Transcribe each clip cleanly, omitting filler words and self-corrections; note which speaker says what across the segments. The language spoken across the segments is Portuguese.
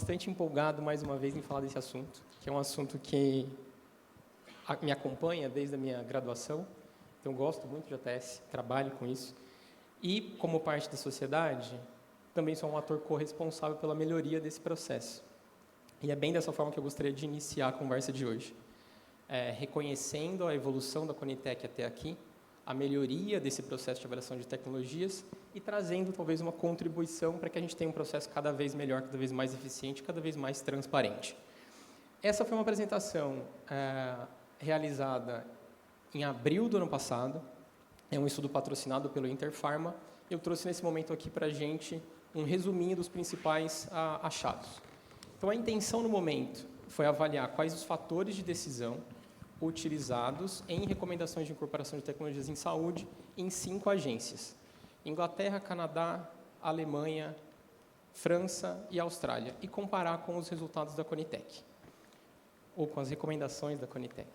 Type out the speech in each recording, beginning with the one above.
Speaker 1: bastante empolgado, mais uma vez, em falar desse assunto, que é um assunto que me acompanha desde a minha graduação. Então, gosto muito de ATS, trabalho com isso. E, como parte da sociedade, também sou um ator corresponsável pela melhoria desse processo. E é bem dessa forma que eu gostaria de iniciar a conversa de hoje. Reconhecendo a evolução da Conitec até aqui, a melhoria desse processo de avaliação de tecnologias e trazendo, talvez, uma contribuição para que a gente tenha um processo cada vez melhor, cada vez mais eficiente, cada vez mais transparente. Essa foi uma apresentação realizada em abril do ano passado. É um estudo patrocinado pelo Interpharma. Eu trouxe nesse momento aqui para a gente um resuminho dos principais achados. Então, a intenção no momento foi avaliar quais os fatores de decisão utilizados em recomendações de incorporação de tecnologias em saúde em 5 agências: Inglaterra, Canadá, Alemanha, França e Austrália, e comparar com os resultados da Conitec, ou com as recomendações da Conitec.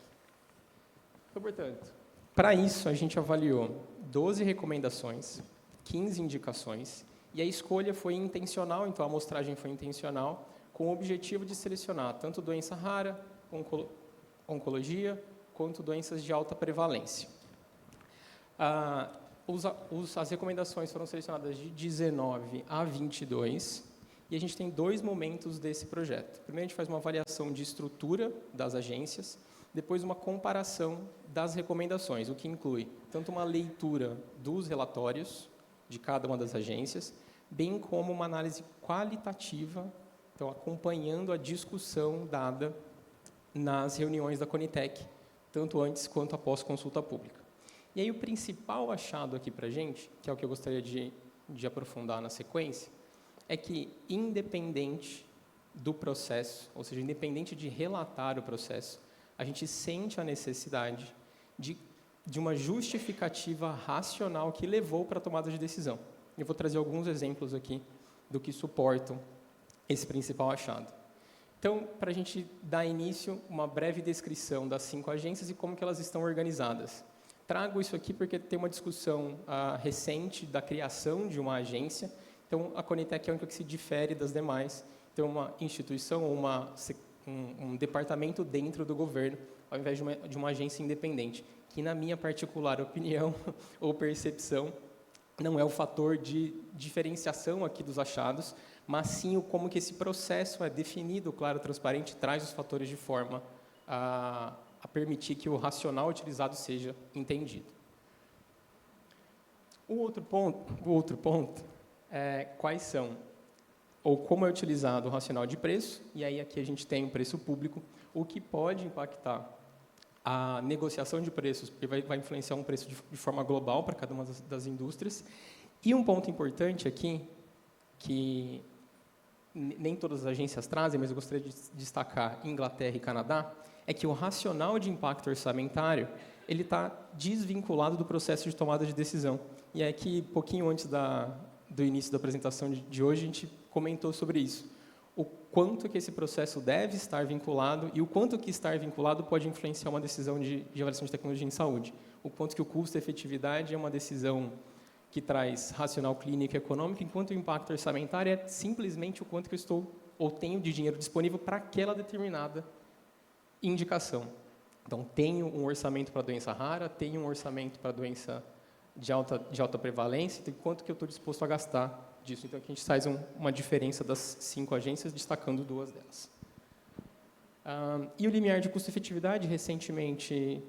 Speaker 1: Então, portanto, para isso, a gente avaliou 12 recomendações, 15 indicações, e a escolha foi intencional, então a amostragem foi intencional, com o objetivo de selecionar tanto doença rara, oncologia, quanto doenças de alta prevalência. As recomendações foram selecionadas de 19 a 22, e a gente tem 2 momentos desse projeto. Primeiro, a gente faz uma avaliação de estrutura das agências, depois uma comparação das recomendações, o que inclui tanto uma leitura dos relatórios de cada uma das agências, bem como uma análise qualitativa, então acompanhando a discussão dada nas reuniões da Conitec, tanto antes quanto após consulta pública. E aí o principal achado aqui para a gente, que é o que eu gostaria de aprofundar na sequência, é que independente do processo, ou seja, independente de relatar o processo, a gente sente a necessidade de uma justificativa racional que levou para a tomada de decisão. Eu vou trazer alguns exemplos aqui do que suportam esse principal achado. Então, para a gente dar início, uma breve descrição das 5 agências e como que elas estão organizadas. Trago isso aqui porque tem uma discussão recente da criação de uma agência. Então, a Conitec é a única que se difere das demais. Então, uma instituição ou um departamento dentro do governo, ao invés de uma agência independente, que, na minha particular opinião ou percepção, não é o fator de diferenciação aqui dos achados, mas sim o como que esse processo é definido, claro, transparente, traz os fatores de forma a permitir que o racional utilizado seja entendido. O outro ponto é quais são, ou como é utilizado o racional de preço, e aí aqui a gente tem o preço público, o que pode impactar a negociação de preços, porque vai influenciar um preço de forma global para cada uma das indústrias. E um ponto importante aqui, que nem todas as agências trazem, mas eu gostaria de destacar Inglaterra e Canadá, é que o racional de impacto orçamentário ele está desvinculado do processo de tomada de decisão. E é que, pouquinho antes do início da apresentação de hoje, a gente comentou sobre isso. O quanto que esse processo deve estar vinculado e o quanto que estar vinculado pode influenciar uma decisão de avaliação de tecnologia em saúde. O quanto que o custo-efetividade é uma decisão que traz racional clínico e econômico, enquanto o impacto orçamentário é simplesmente o quanto que eu estou ou tenho de dinheiro disponível para aquela determinada indicação. Então, tenho um orçamento para doença rara, tenho um orçamento para doença de alta prevalência, então, quanto que eu estou disposto a gastar disso. Então, aqui a gente faz uma diferença das 5 agências, destacando 2 delas. E o limiar de custo-efetividade, recentemente,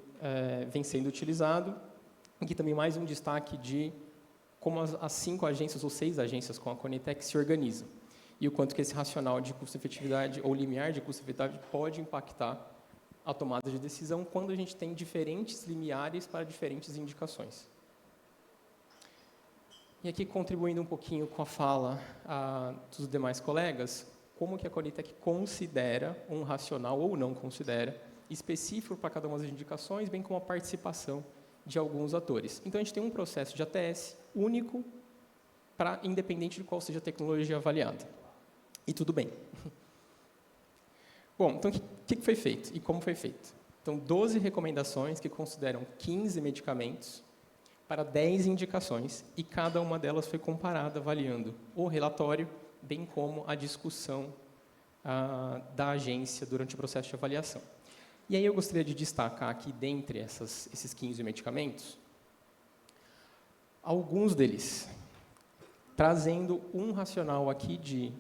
Speaker 1: vem sendo utilizado. Aqui também mais um destaque de como as 5 agências ou 6 agências com a Conitec se organizam. E o quanto que esse racional de custo-efetividade ou limiar de custo-efetividade pode impactar a tomada de decisão quando a gente tem diferentes limiares para diferentes indicações. E aqui, contribuindo um pouquinho com a fala dos demais colegas, como que a Conitec considera um racional ou não considera específico para cada uma das indicações, bem como a participação de alguns atores. Então, a gente tem um processo de ATS único, independente de qual seja a tecnologia avaliada. E tudo bem. Bom, então, o que foi feito e como foi feito? Então, 12 recomendações que consideram 15 medicamentos para 10 indicações, e cada uma delas foi comparada, avaliando o relatório, bem como a discussão da agência durante o processo de avaliação. E aí eu gostaria de destacar aqui, dentre esses 15 medicamentos, alguns deles, trazendo um racional aqui de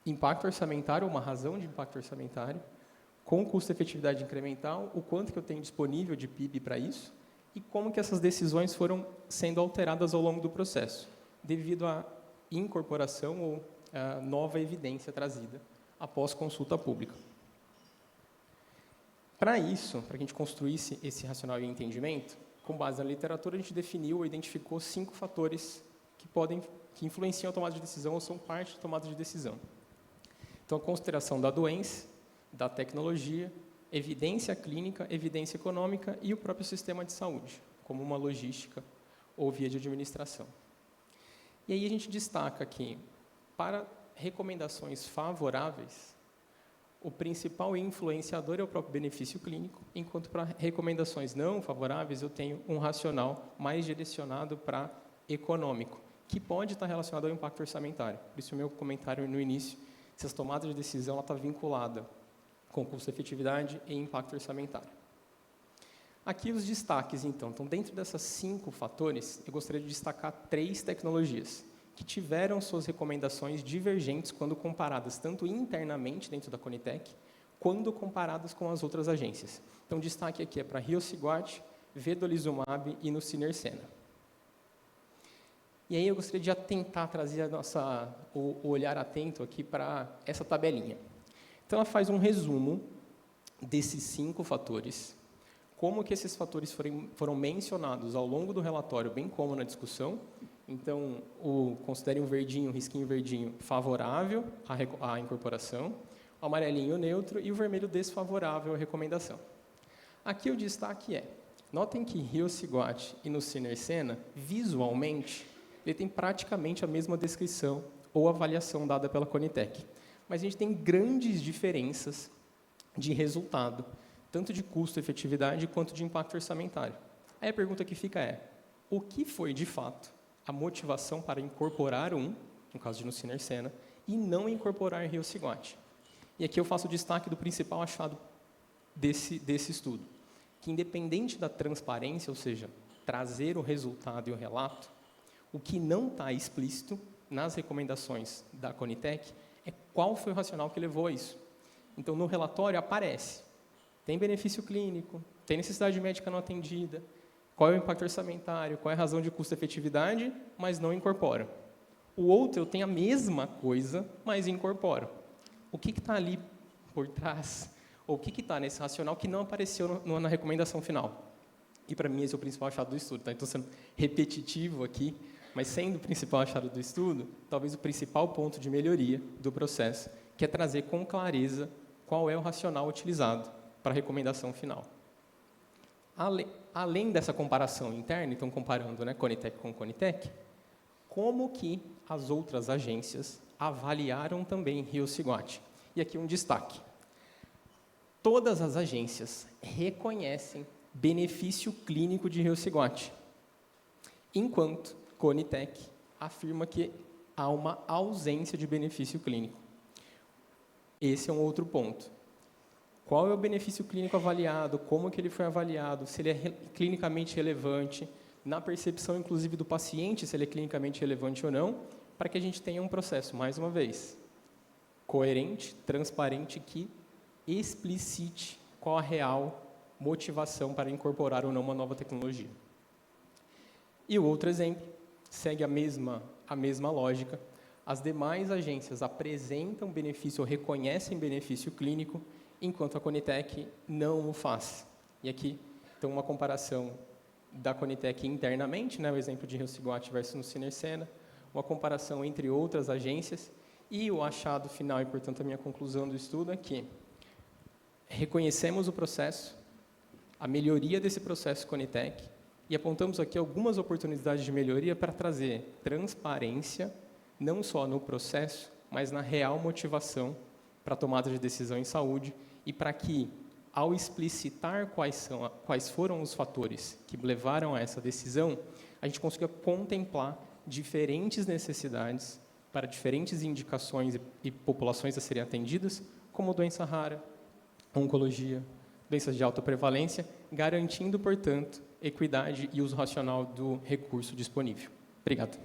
Speaker 1: impacto orçamentário, uma razão de impacto orçamentário, com custo-efetividade incremental, o quanto que eu tenho disponível de PIB para isso, e como que essas decisões foram sendo alteradas ao longo do processo, devido à incorporação ou nova evidência trazida após consulta pública. Para isso, para que a gente construísse esse racional e entendimento, com base na literatura, a gente definiu ou identificou 5 fatores que influenciam a tomada de decisão ou são parte da tomada de decisão. Então, a consideração da doença, da tecnologia, evidência clínica, evidência econômica e o próprio sistema de saúde, como uma logística ou via de administração. E aí a gente destaca que, para recomendações favoráveis, o principal influenciador é o próprio benefício clínico, enquanto para recomendações não favoráveis eu tenho um racional mais direcionado para econômico, que pode estar relacionado ao impacto orçamentário. Por isso o meu comentário no início, se as tomadas de decisão está vinculada com custo-efetividade e impacto orçamentário. Aqui os destaques, então. Então, dentro dessas 5 fatores, eu gostaria de destacar 3 tecnologias que tiveram suas recomendações divergentes quando comparadas tanto internamente dentro da Conitec, quando comparadas com as outras agências. Então, destaque aqui é para Riociguat, Vedolizumab e Nusinersen. E aí eu gostaria de tentar trazer o olhar atento aqui para essa tabelinha. Então, ela faz um resumo desses 5 fatores, como que esses fatores foram mencionados ao longo do relatório, bem como na discussão. Então, considere um verdinho, um risquinho verdinho favorável à incorporação, o amarelinho neutro e o vermelho desfavorável à recomendação. Aqui o destaque é, notem que Riociguat e Nusinersen, visualmente, ele tem praticamente a mesma descrição ou avaliação dada pela Conitec. Mas a gente tem grandes diferenças de resultado, tanto de custo-efetividade quanto de impacto orçamentário. Aí a pergunta que fica é, o que foi, de fato, a motivação para incorporar no caso de Nusinersen, e não incorporar Riociguat? E aqui eu faço o destaque do principal achado desse estudo, que independente da transparência, ou seja, trazer o resultado e o relato, o que não está explícito nas recomendações da Conitec é qual foi o racional que levou a isso. Então, no relatório aparece, tem benefício clínico, tem necessidade médica não atendida, qual é o impacto orçamentário, qual é a razão de custo-efetividade, mas não incorpora. O outro, eu tenho a mesma coisa, mas incorporo. O que está ali por trás? Ou o que está nesse racional que não apareceu na recomendação final? E, para mim, esse é o principal achado do estudo. Tá? Estou sendo repetitivo aqui, mas sendo o principal achado do estudo, talvez o principal ponto de melhoria do processo, que é trazer com clareza qual é o racional utilizado para a recomendação final. Além dessa comparação interna, então comparando Conitec com Conitec, como que as outras agências avaliaram também Riociguat? E aqui um destaque. Todas as agências reconhecem benefício clínico de Riociguat, enquanto Conitec afirma que há uma ausência de benefício clínico. Esse é um outro ponto. Qual é o benefício clínico avaliado, como que ele foi avaliado, se ele é clinicamente relevante, na percepção, inclusive, do paciente, se ele é clinicamente relevante ou não, para que a gente tenha um processo, mais uma vez, coerente, transparente, que explicite qual a real motivação para incorporar ou não uma nova tecnologia. E o outro exemplo segue a mesma lógica. As demais agências apresentam benefício ou reconhecem benefício clínico, enquanto a Conitec não o faz. E aqui, então, uma comparação da Conitec internamente, o exemplo de Riociguat versus Nusinersen, uma comparação entre outras agências, e o achado final, e, portanto, a minha conclusão do estudo é que reconhecemos o processo, a melhoria desse processo Conitec, e apontamos aqui algumas oportunidades de melhoria para trazer transparência, não só no processo, mas na real motivação para a tomada de decisão em saúde, e para que, ao explicitar quais foram os fatores que levaram a essa decisão, a gente consiga contemplar diferentes necessidades para diferentes indicações e populações a serem atendidas, como doença rara, oncologia, doenças de alta prevalência, garantindo, portanto, equidade e uso racional do recurso disponível. Obrigado.